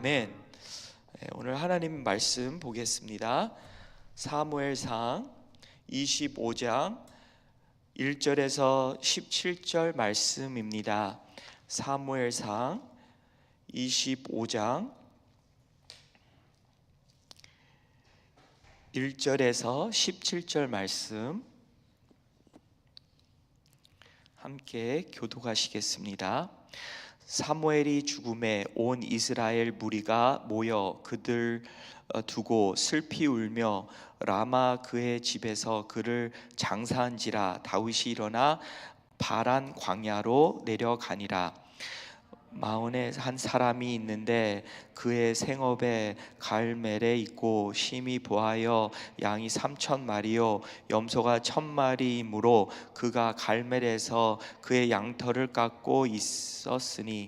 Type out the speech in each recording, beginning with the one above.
아멘. 오늘 하나님 말씀 보겠습니다. 사무엘상 25장 1절에서 17절 말씀입니다. 사무엘상 25장 1절에서 17절 말씀 함께 교독하시겠습니다. 사무엘이 죽음에 온 이스라엘 무리가 모여 그들 두고 슬피 울며 라마 그의 집에서 그를 장사한지라. 다윗이 일어나 바란 광야로 내려가니라. 마온에 한 사람이 있는데 그의 생업에 갈멜에 있고 심히 보하여 양이 3,000마리요 염소가 1,000마리이므로 그가 갈멜에서 그의 양털을 깎고 있었으니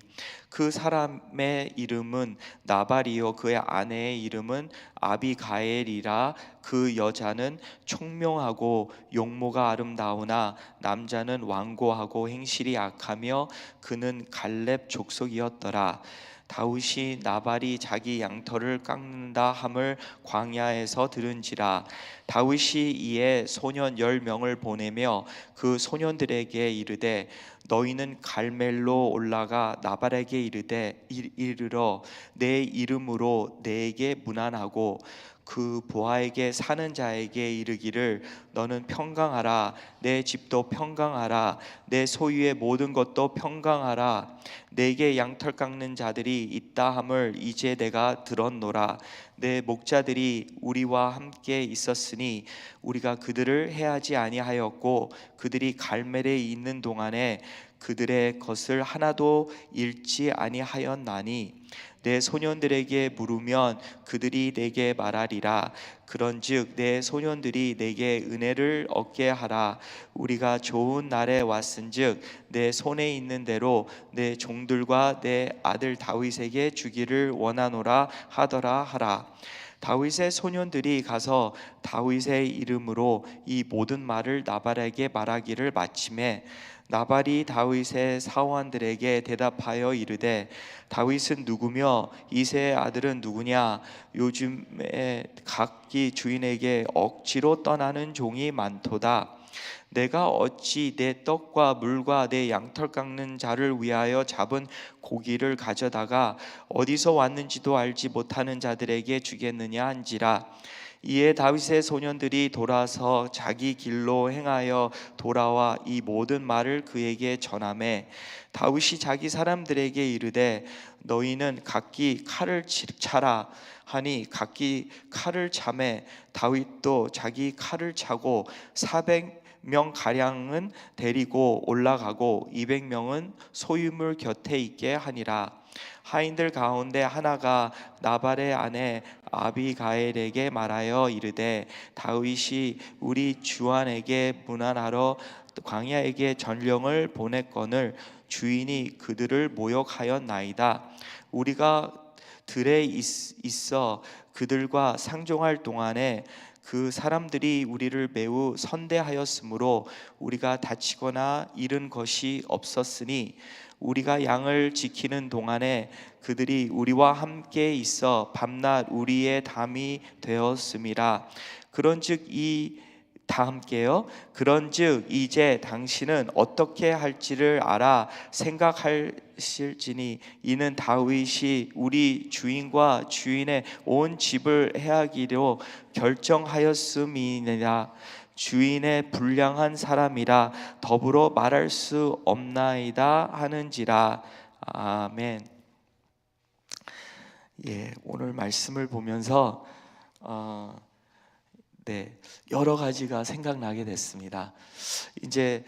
그 사람의 이름은 나발이요 그의 아내의 이름은 아비가엘이라. 그 여자는 총명하고 용모가 아름다우나 남자는 완고하고 행실이 악하며 그는 갈렙 족속이었더라. 다윗이 나발이 자기 양털을 깎는다 함을 광야에서 들은지라. 다윗이 이에 소년 10명을 보내며 그 소년들에게 이르되 너희는 갈멜로 올라가 나발에게 이르러 내 이름으로 내게 문안하고 그 보아에게 사는 자에게 이르기를 너는 평강하라. 내 집도 평강하라. 내 소유의 모든 것도 평강하라. 내게 양털 깎는 자들이 있다 함을 이제 내가 들었노라. 내 목자들이 우리와 함께 있었으니 우리가 그들을 해하지 아니하였고 그들이 갈멜에 있는 동안에 그들의 것을 하나도 잃지 아니하였나니 내 소년들에게 물으면 그들이 내게 말하리라. 그런즉 내 소년들이 내게 은혜를 얻게 하라. 우리가 좋은 날에 왔은즉 내 손에 있는 대로 내 종들과 내 아들 다윗에게 주기를 원하노라 하더라 하라. 다윗의 소년들이 가서 다윗의 이름으로 이 모든 말을 나발에게 말하기를 마침에 나발이 다윗의 사원들에게 대답하여 이르되 다윗은 누구며 이새의 아들은 누구냐? 요즘에 각기 주인에게 억지로 떠나는 종이 많도다. 내가 어찌 내 떡과 물과 내 양털 깎는 자를 위하여 잡은 고기를 가져다가 어디서 왔는지도 알지 못하는 자들에게 주겠느냐 한지라. 이에 다윗의 소년들이 돌아서 자기 길로 행하여 돌아와 이 모든 말을 그에게 전하매 다윗이 자기 사람들에게 이르되 너희는 각기 칼을 차라 하니 각기 칼을 차매 다윗도 자기 칼을 차고 400명 가량은 데리고 올라가고 200명은 소유물 곁에 있게 하니라. 하인들 가운데 하나가 나발의 아내 아비가엘에게 말하여 이르되 다윗이 우리 주안에게 문안하러 광야에게 전령을 보냈거늘 주인이 그들을 모욕하였나이다. 우리가 들에 있어 그들과 상종할 동안에 그 사람들이 우리를 매우 선대하였으므로 우리가 다치거나 잃은 것이 없었으니 우리가 양을 지키는 동안에 그들이 우리와 함께 있어 밤낮 우리의 담이 되었음이라. 그런즉 이제 당신은 어떻게 할지를 알아 생각하실지니 이는 다윗이 우리 주인과 주인의 온 집을 해하기로 결정하였음이니라. 주인의 불량한 사람이라 더불어 말할 수 없나이다 하는지라. 아멘. 오늘 말씀을 보면서 여러 가지가 생각나게 됐습니다. 이제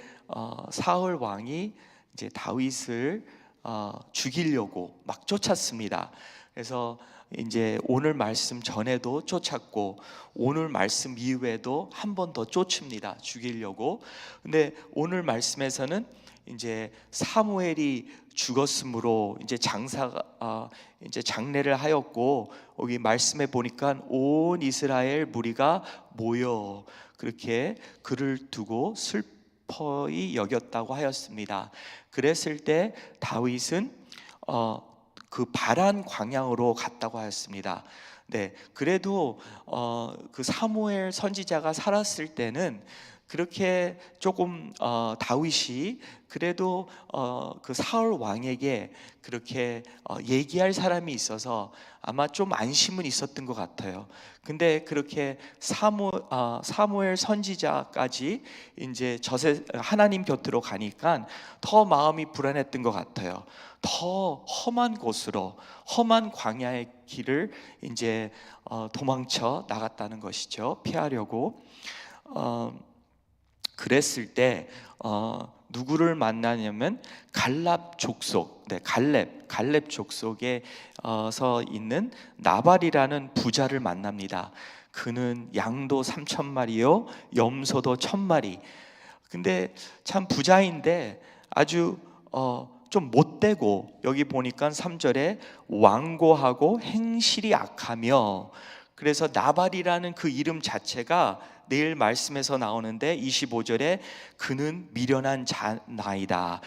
사울 왕이 이제 다윗을 죽이려고 막 쫓았습니다. 그래서 이제 오늘 말씀 전에도 쫓았고 오늘 말씀 이후에도 한 번 더 쫓습니다. 죽이려고. 근데 오늘 말씀에서는 이제 사무엘이 죽었으므로 이제 이제 장례를 하였고 여기 말씀에 보니까 온 이스라엘 무리가 모여 그렇게 그를 두고 슬퍼이 여겼다고 하였습니다. 그랬을 때 다윗은 그 바란 광야로 갔다고 하였습니다. 네, 그래도 그 사무엘 선지자가 살았을 때는 그렇게 조금 다윗이 그래도 그 사울 왕에게 그렇게 얘기할 사람이 있어서 아마 좀 안심은 있었던 것 같아요. 근데 그렇게 사무엘 선지자까지 이제 하나님 곁으로 가니까 더 마음이 불안했던 것 같아요. 더 험한 곳으로, 험한 광야의 길을 이제 도망쳐 나갔다는 것이죠. 피하려고. 그랬을 때 누구를 만나냐면 갈렙 족속, 네, 갈렙 족속에서 있는 나발이라는 부자를 만납니다. 그는 양도 3,000마리요 염소도 1,000마리. 근데 참 부자인데 아주 좀 못되고, 여기 보니까 3절에 완고하고 행실이 악하며, 그래서 나발이라는 그 이름 자체가 내일 말씀에서 나오는데 25절에 그는 미련한 자나이다.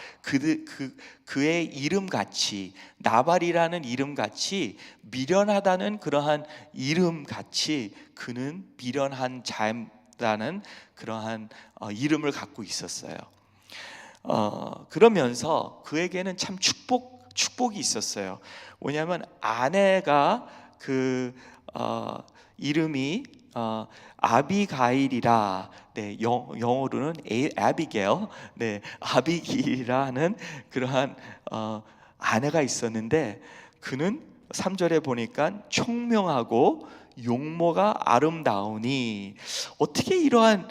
그의 이름같이, 나발이라는 이름같이 미련하다는 그러한 이름같이 그는 미련한 자라는 그러한 이름을 갖고 있었어요. 그러면서 그에게는 참 축복이 있었어요. 왜냐하면 아내가 이름이 아비가일이라, 네, 영어로는 아비게일, 네, 아비길이라는 그러한 아내가 있었는데, 그는 3절에 보니까 총명하고 용모가 아름다우니, 어떻게 이러한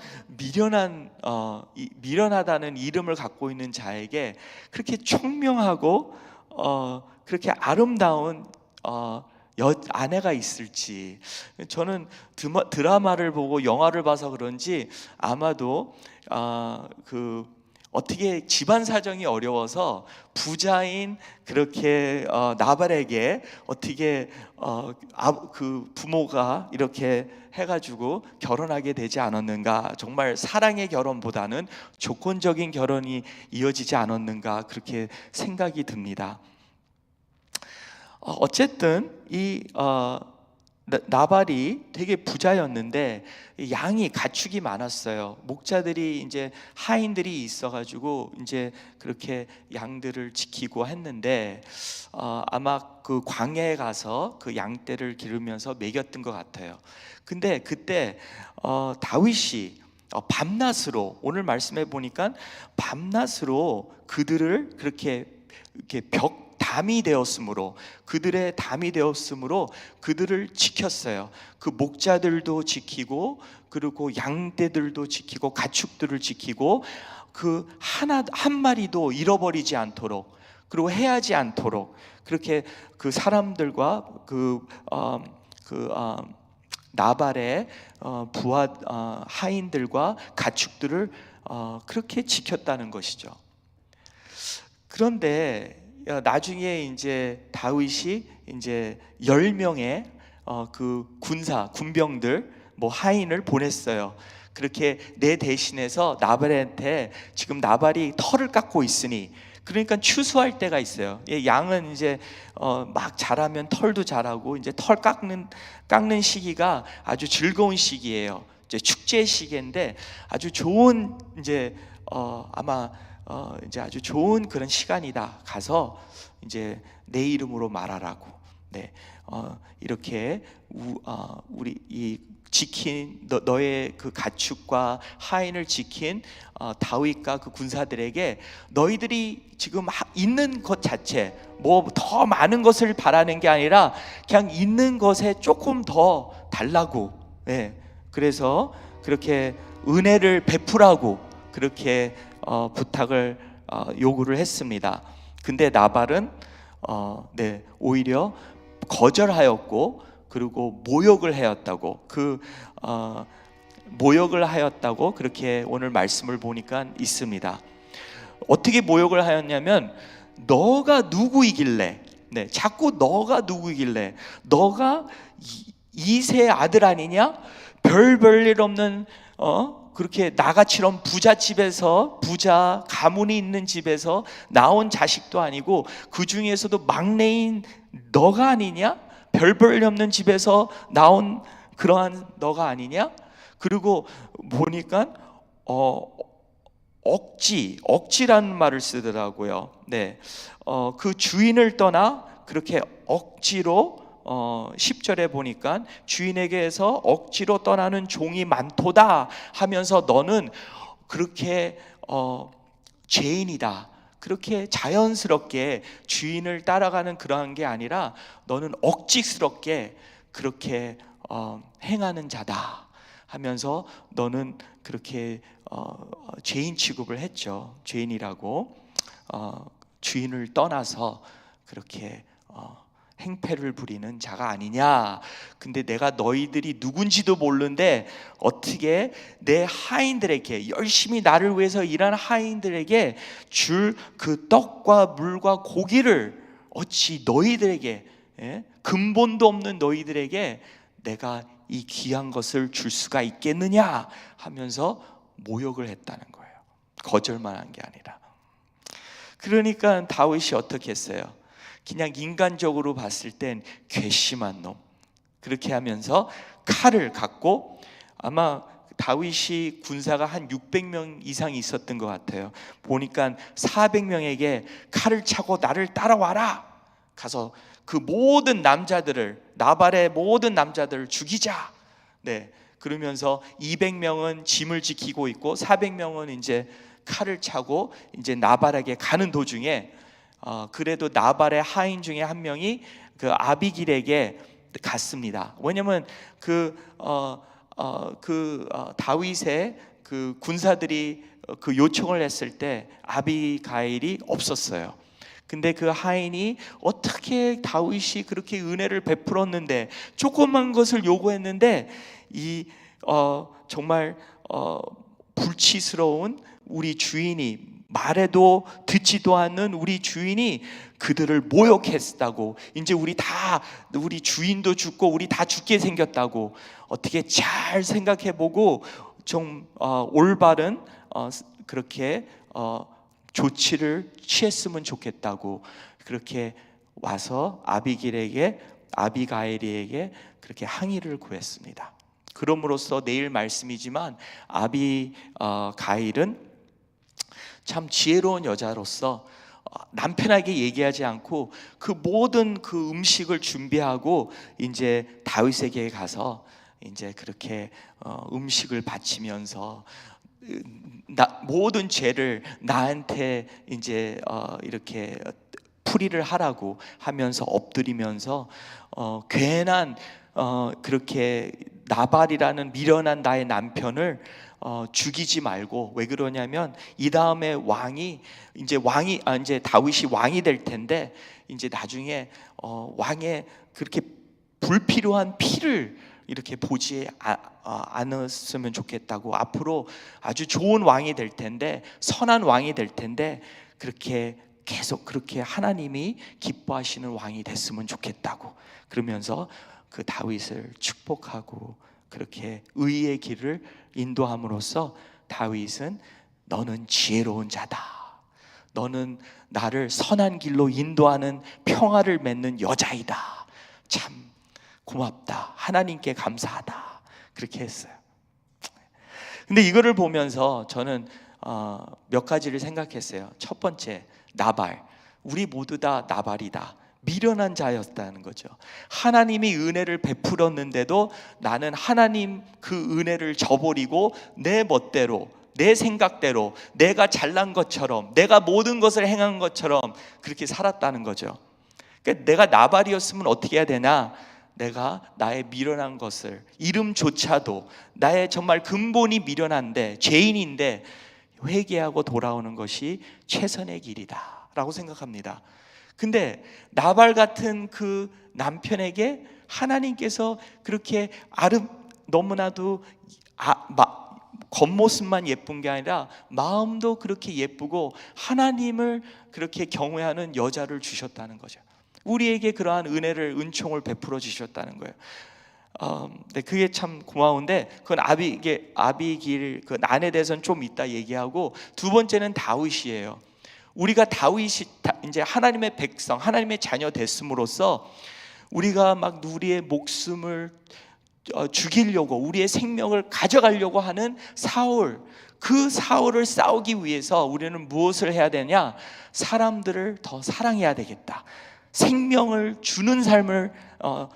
미련하다는 이름을 갖고 있는 자에게 그렇게 총명하고 그렇게 아름다운 아내가 있을지. 저는 드라마를 보고 영화를 봐서 그런지 아마도 어떻게 집안 사정이 어려워서 부자인 그렇게 나발에게 어떻게 그 부모가 이렇게 해가지고 결혼하게 되지 않았는가, 정말 사랑의 결혼보다는 조건적인 결혼이 이어지지 않았는가, 그렇게 생각이 듭니다. 어쨌든 이 나발이 되게 부자였는데 양이 가축이 많았어요. 목자들이 이제 하인들이 있어가지고 이제 그렇게 양들을 지키고 했는데 아마 그 광야에 가서 그 양떼를 기르면서 먹였던 것 같아요. 근데 그때 다윗이 밤낮으로, 오늘 말씀해 보니까 밤낮으로 그들을 그렇게 담이 되었으므로, 그들의 담이 되었으므로 그들을 지켰어요. 그 목자들도 지키고, 그리고 양떼들도 지키고, 가축들을 지키고, 그 한 마리도 잃어버리지 않도록, 그리고 해하지 않도록 그렇게 그 사람들과 나발의 부하 하인들과 가축들을 그렇게 지켰다는 것이죠. 그런데 나중에 이제 다윗이 이제 10명의 그 군병들, 하인을 보냈어요. 그렇게 내 대신해서 나발한테, 지금 나발이 털을 깎고 있으니, 그러니까 추수할 때가 있어요. 양은 이제 막 자라면 털도 자라고, 이제 털 깎는 시기가 아주 즐거운 시기예요. 이제 축제 시기인데 아주 좋은 이제 아마 이제 아주 좋은 그런 시간이다. 가서 이제 내 이름으로 말하라고. 네, 이렇게 우리 이 지킨 너의 그 가축과 하인을 지킨 다윗과 그 군사들에게 너희들이 지금 있는 것 자체, 뭐 더 많은 것을 바라는 게 아니라 그냥 있는 것에 조금 더 달라고. 네, 그래서 그렇게 은혜를 베풀라고 그렇게 부탁을 요구를 했습니다. 근데 나발은 오히려 거절하였고, 그리고 모욕을 하였다고, 모욕을 하였다고 그렇게 오늘 말씀을 보니까 있습니다. 어떻게 모욕을 하였냐면, 너가 누구이길래, 자꾸 너가 누구이길래, 너가 이세 아들 아니냐? 별일 없는 그렇게 나같이런 부자 가문이 있는 집에서 나온 자식도 아니고, 그 중에서도 막내인 너가 아니냐? 별볼일 없는 집에서 나온 그러한 너가 아니냐? 그리고 보니까 억지라는 말을 쓰더라고요. 네, 그 주인을 떠나 그렇게 억지로 10절에 보니까 주인에게서 억지로 떠나는 종이 많도다 하면서 너는 그렇게 죄인이다. 그렇게 자연스럽게 주인을 따라가는 그러한 게 아니라 너는 억지스럽게 그렇게 행하는 자다 하면서 너는 그렇게 죄인 취급을 했죠. 죄인이라고 주인을 떠나서 그렇게 행패를 부리는 자가 아니냐. 근데 내가 너희들이 누군지도 모르는데 어떻게 내 하인들에게, 열심히 나를 위해서 일하는 하인들에게 줄 그 떡과 물과 고기를 어찌 너희들에게, 근본도 없는 너희들에게 내가 이 귀한 것을 줄 수가 있겠느냐 하면서 모욕을 했다는 거예요. 거절만 한 게 아니라. 그러니까 다윗이 어떻게 했어요? 그냥 인간적으로 봤을 땐 괘씸한 놈, 그렇게 하면서 칼을 갖고, 아마 다윗이 군사가 한 600명 이상 있었던 것 같아요. 보니까 400명에게 칼을 차고 나를 따라와라, 가서 그 모든 남자들을, 나발의 모든 남자들을 죽이자. 네, 그러면서 200명은 짐을 지키고 있고 400명은 이제 칼을 차고 이제 나발에게 가는 도중에 그래도 나발의 하인 중에 한 명이 그 아비길에게 갔습니다. 왜냐면 다윗의 그 군사들이 그 요청을 했을 때 아비가일이 없었어요. 근데 그 하인이 어떻게 다윗이 그렇게 은혜를 베풀었는데, 조그만 것을 요구했는데, 이 정말 불치스러운 우리 주인이, 말해도 듣지도 않는 우리 주인이 그들을 모욕했다고, 이제 우리 주인도 죽고 우리 다 죽게 생겼다고, 어떻게 잘 생각해보고 좀 올바른 그렇게 조치를 취했으면 좋겠다고, 그렇게 와서 아비가일에게 그렇게 항의를 구했습니다. 그럼으로써 내일 말씀이지만 아비가일은 참 지혜로운 여자로서 남편에게 얘기하지 않고 그 모든 그 음식을 준비하고 이제 다윗에게 가서 이제 그렇게 음식을 바치면서 모든 죄를 나한테 이제 이렇게 풀이를 하라고 하면서 엎드리면서 괜한 그렇게 나발이라는 미련한 나의 남편을 죽이지 말고, 왜 그러냐면 이 다음에 이제 다윗이 왕이 될 텐데, 이제 나중에 왕의 그렇게 불필요한 피를 이렇게 보지 않았으면 좋겠다고, 앞으로 아주 좋은 왕이 될 텐데, 선한 왕이 될 텐데, 그렇게 계속 그렇게 하나님이 기뻐하시는 왕이 됐으면 좋겠다고, 그러면서 그 다윗을 축복하고 그렇게 의의 길을 인도함으로써 다윗은 너는 지혜로운 자다, 너는 나를 선한 길로 인도하는 평화를 맺는 여자이다, 참 고맙다, 하나님께 감사하다, 그렇게 했어요. 근데 이거를 보면서 저는 몇 가지를 생각했어요. 첫 번째, 나발, 우리 모두 다 나발이다, 미련한 자였다는 거죠. 하나님이 은혜를 베풀었는데도 나는 하나님 그 은혜를 저버리고 내 멋대로, 내 생각대로, 내가 잘난 것처럼, 내가 모든 것을 행한 것처럼 그렇게 살았다는 거죠. 그러니까 내가 나발이었으면 어떻게 해야 되나? 내가 나의 미련한 것을, 이름조차도 나의 정말 근본이 미련한데, 죄인인데 회개하고 돌아오는 것이 최선의 길이다 라고 생각합니다. 근데 나발 같은 그 남편에게 하나님께서 그렇게 너무나도 겉모습만 예쁜 게 아니라 마음도 그렇게 예쁘고 하나님을 그렇게 경외하는 여자를 주셨다는 거죠. 우리에게 그러한 은총을 베풀어 주셨다는 거예요. 네, 그게 참 고마운데, 그건 아비길 그 난에 대해서는 좀 이따 얘기하고, 두 번째는 다윗이에요. 우리가 다윗이 이제 하나님의 백성, 하나님의 자녀 됐음으로써 우리가 막 우리의 목숨을 죽이려고, 우리의 생명을 가져가려고 하는 사울, 그 사울을 싸우기 위해서 우리는 무엇을 해야 되냐? 사람들을 더 사랑해야 되겠다. 생명을 주는 삶을,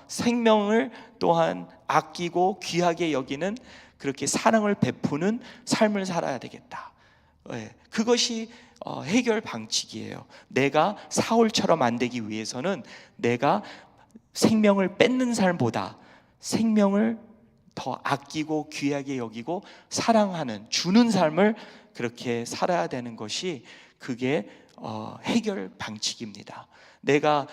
생명을 또한 아끼고 귀하게 여기는, 그렇게 사랑을 베푸는 삶을 살아야 되겠다. 그것이 해결 방식이에요. 내가 사울처럼 안 되기 위해서는 내가 생명을 뺏는 삶보다 생명을 더 아끼고 귀하게 여기고 사랑하는, 주는 삶을 그렇게 살아야 되는 것이, 그게 해결 방식입니다. 내가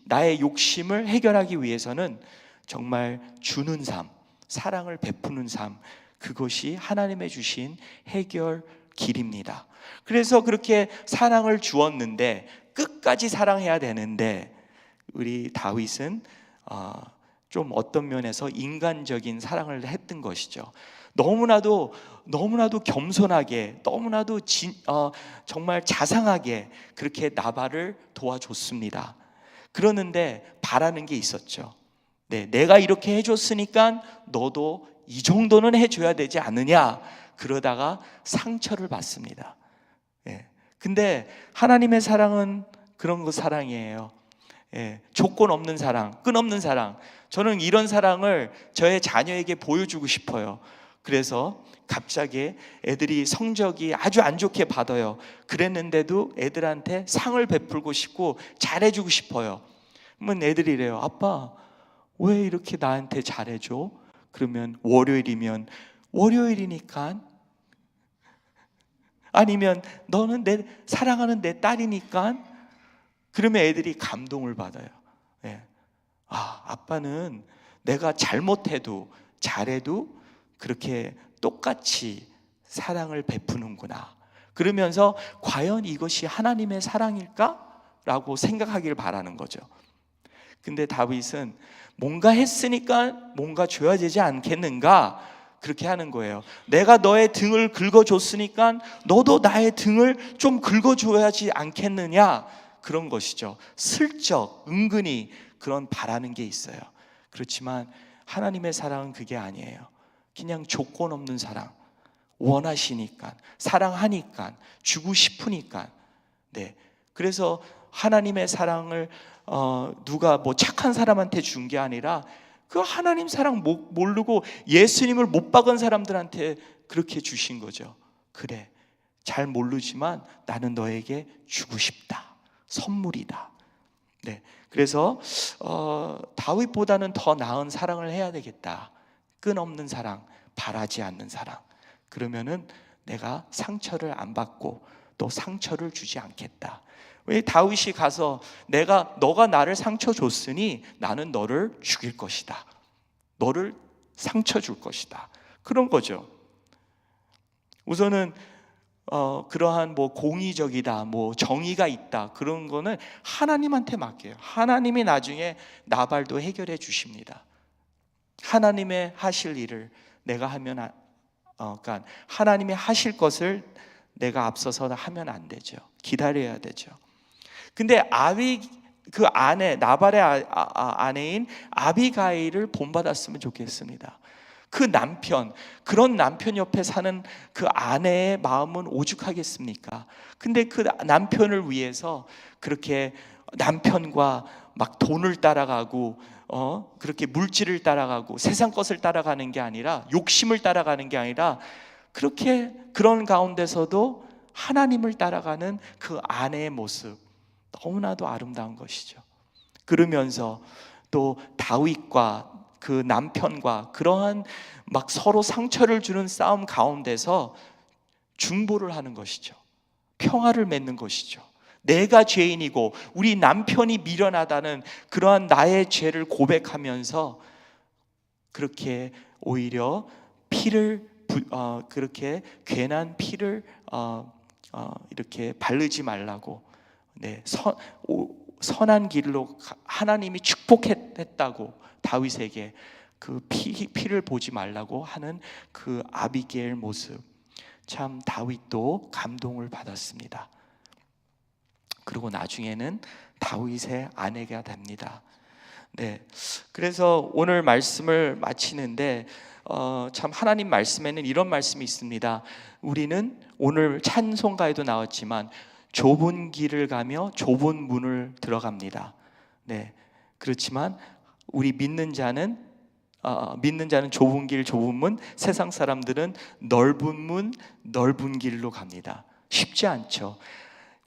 나의 욕심을 해결하기 위해서는 정말 주는 삶, 사랑을 베푸는 삶, 그것이 하나님의 주신 해결 길입니다. 그래서 그렇게 사랑을 주었는데 끝까지 사랑해야 되는데, 우리 다윗은 좀 어떤 면에서 인간적인 사랑을 했던 것이죠. 너무나도 겸손하게, 너무나도 정말 자상하게 그렇게 나발을 도와줬습니다. 그러는데 바라는 게 있었죠. 내가 이렇게 해줬으니까 너도 이 정도는 해줘야 되지 않느냐. 그러다가 상처를 받습니다. 근데 하나님의 사랑은 그런 거 사랑이에요. 조건 없는 사랑, 끝없는 사랑. 저는 이런 사랑을 저의 자녀에게 보여주고 싶어요. 그래서 갑자기 애들이 성적이 아주 안 좋게 받아요. 그랬는데도 애들한테 상을 베풀고 싶고 잘해주고 싶어요. 그러면 애들이 이래요. 아빠, 왜 이렇게 나한테 잘해줘? 그러면 월요일이면 월요일이니까, 아니면 너는 내 사랑하는 내 딸이니까. 그러면 애들이 감동을 받아요. 아빠는 내가 잘못해도 잘해도 그렇게 똑같이 사랑을 베푸는구나. 그러면서 과연 이것이 하나님의 사랑일까? 라고 생각하길 바라는 거죠. 근데 다윗은 뭔가 했으니까 뭔가 줘야 되지 않겠는가? 그렇게 하는 거예요. 내가 너의 등을 긁어줬으니까 너도 나의 등을 좀 긁어줘야지 않겠느냐? 그런 것이죠. 슬쩍 은근히 그런 바라는 게 있어요. 그렇지만 하나님의 사랑은 그게 아니에요. 그냥 조건 없는 사랑, 원하시니까, 사랑하니까, 주고 싶으니까. 그래서 하나님의 사랑을 누가 뭐 착한 사람한테 준 게 아니라, 그 하나님 사랑 모르고 예수님을 못 박은 사람들한테 그렇게 주신 거죠. 그래, 잘 모르지만 나는 너에게 주고 싶다. 선물이다. 그래서 다윗보다는 더 나은 사랑을 해야 되겠다. 끈없는 사랑, 바라지 않는 사랑. 그러면은 내가 상처를 안 받고 또 상처를 주지 않겠다. 왜 다윗이 가서 너가 나를 상처 줬으니 나는 너를 죽일 것이다. 너를 상처 줄 것이다. 그런 거죠. 우선은 그러한 뭐 공의적이다, 뭐 정의가 있다, 그런 거는 하나님한테 맡겨요. 하나님이 나중에 나발도 해결해 주십니다. 하나님의 하실 일을 내가 하면 그러니까 하나님이 하실 것을 내가 앞서서 하면 안 되죠. 기다려야 되죠. 근데 그 아내, 나발의 아내인 아비가일을 본받았으면 좋겠습니다. 그 그런 남편 옆에 사는 그 아내의 마음은 오죽하겠습니까? 근데 그 남편을 위해서 그렇게 남편과 막 돈을 따라가고 그렇게 물질을 따라가고 세상 것을 따라가는 게 아니라, 욕심을 따라가는 게 아니라, 그런 가운데서도 하나님을 따라가는 그 아내의 모습, 너무나도 아름다운 것이죠. 그러면서 또 다윗과 그 남편과 그러한 막 서로 상처를 주는 싸움 가운데서 중보를 하는 것이죠. 평화를 맺는 것이죠. 내가 죄인이고 우리 남편이 미련하다는 그러한 나의 죄를 고백하면서 그렇게 오히려 그렇게 괜한 피를 이렇게 바르지 말라고, 선한 길로 하나님이 축복했다고 다윗에게 그 피를 보지 말라고 하는 그 아비게일 모습, 참 다윗도 감동을 받았습니다. 그리고 나중에는 다윗의 아내가 됩니다. 네, 그래서 오늘 말씀을 마치는데 참 하나님 말씀에는 이런 말씀이 있습니다. 우리는 오늘 찬송가에도 나왔지만 좁은 길을 가며 좁은 문을 들어갑니다. 네, 그렇지만 우리 믿는 자는 좁은 길 좁은 문, 세상 사람들은 넓은 문 넓은 길로 갑니다. 쉽지 않죠.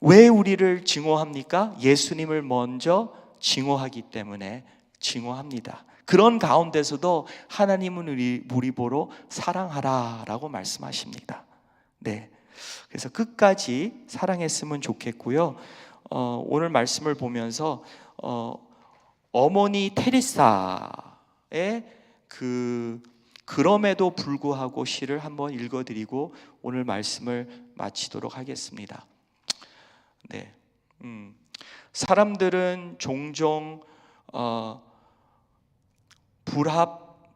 왜 우리를 증오합니까? 예수님을 먼저 증오하기 때문에 증오합니다. 그런 가운데서도 하나님은 우리 보러 사랑하라 라고 말씀하십니다. 네, 그래서 끝까지 사랑했으면 좋겠고요. 오늘 말씀을 보면서 어머니 테레사의 그럼에도 불구하고 시를 한번 읽어드리고 오늘 말씀을 마치도록 하겠습니다. 네, 사람들은 종종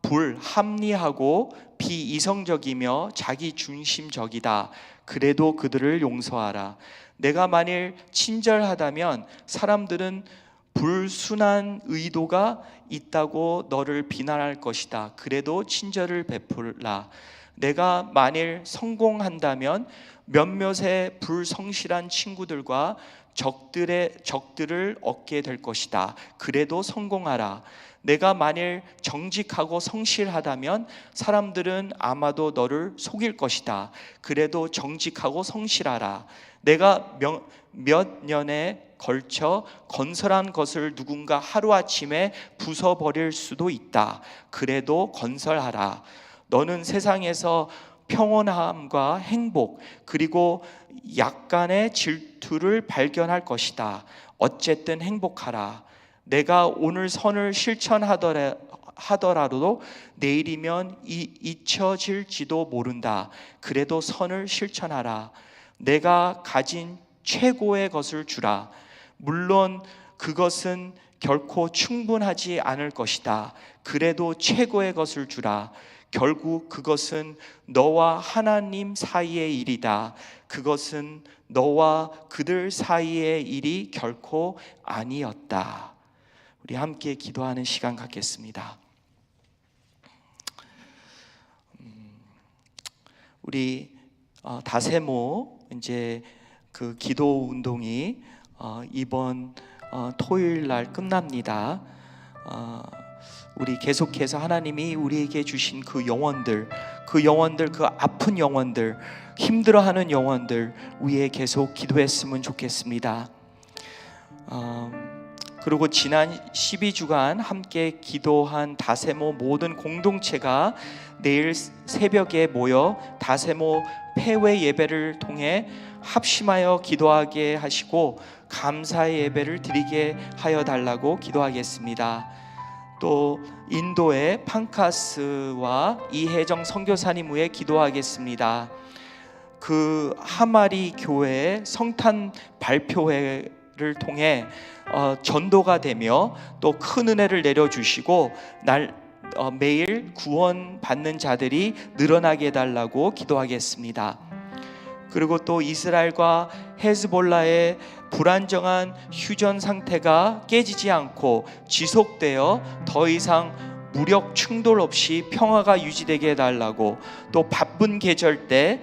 불합리하고 비이성적이며 자기 중심적이다. 그래도 그들을 용서하라. 내가 만일 친절하다면 사람들은 불순한 의도가 있다고 너를 비난할 것이다. 그래도 친절을 베풀라. 내가 만일 성공한다면 몇몇의 불성실한 친구들과 적들을 얻게 될 것이다. 그래도 성공하라. 내가 만일 정직하고 성실하다면 사람들은 아마도 너를 속일 것이다. 그래도 정직하고 성실하라. 내가 몇 년에 걸쳐 건설한 것을 누군가 하루아침에 부숴버릴 수도 있다. 그래도 건설하라. 너는 세상에서 평온함과 행복 그리고 약간의 질투를 발견할 것이다. 어쨌든 행복하라. 내가 오늘 선을 실천하더라도 내일이면 잊혀질지도 모른다. 그래도 선을 실천하라. 내가 가진 최고의 것을 주라. 물론 그것은 결코 충분하지 않을 것이다. 그래도 최고의 것을 주라. 결국 그것은 너와 하나님 사이의 일이다. 그것은 너와 그들 사이의 일이 결코 아니었다. 우리 함께 기도하는 시간 갖겠습니다. 우리 다세모 이제 그 기도 운동이 이번 토요일 날 끝납니다. 우리 계속해서 하나님이 우리에게 주신 그 영혼들, 그 아픈 영혼들, 힘들어하는 영혼들 위에 계속 기도했으면 좋겠습니다. 그리고 지난 12주간 함께 기도한 다세모 모든 공동체가 내일 새벽에 모여 다세모 폐회 예배를 통해 합심하여 기도하게 하시고 감사의 예배를 드리게 하여 달라고 기도하겠습니다. 또 인도의 판카스와 이혜정 선교사님 위해 기도하겠습니다. 그 하마리 교회의 성탄 발표회를 통해 전도가 되며 또 큰 은혜를 내려주시고 매일 구원 받는 자들이 늘어나게 해달라고 기도하겠습니다. 그리고 또 이스라엘과 헤즈볼라의 불안정한 휴전 상태가 깨지지 않고 지속되어 더 이상 무력 충돌 없이 평화가 유지되게 해달라고, 또 바쁜 계절 때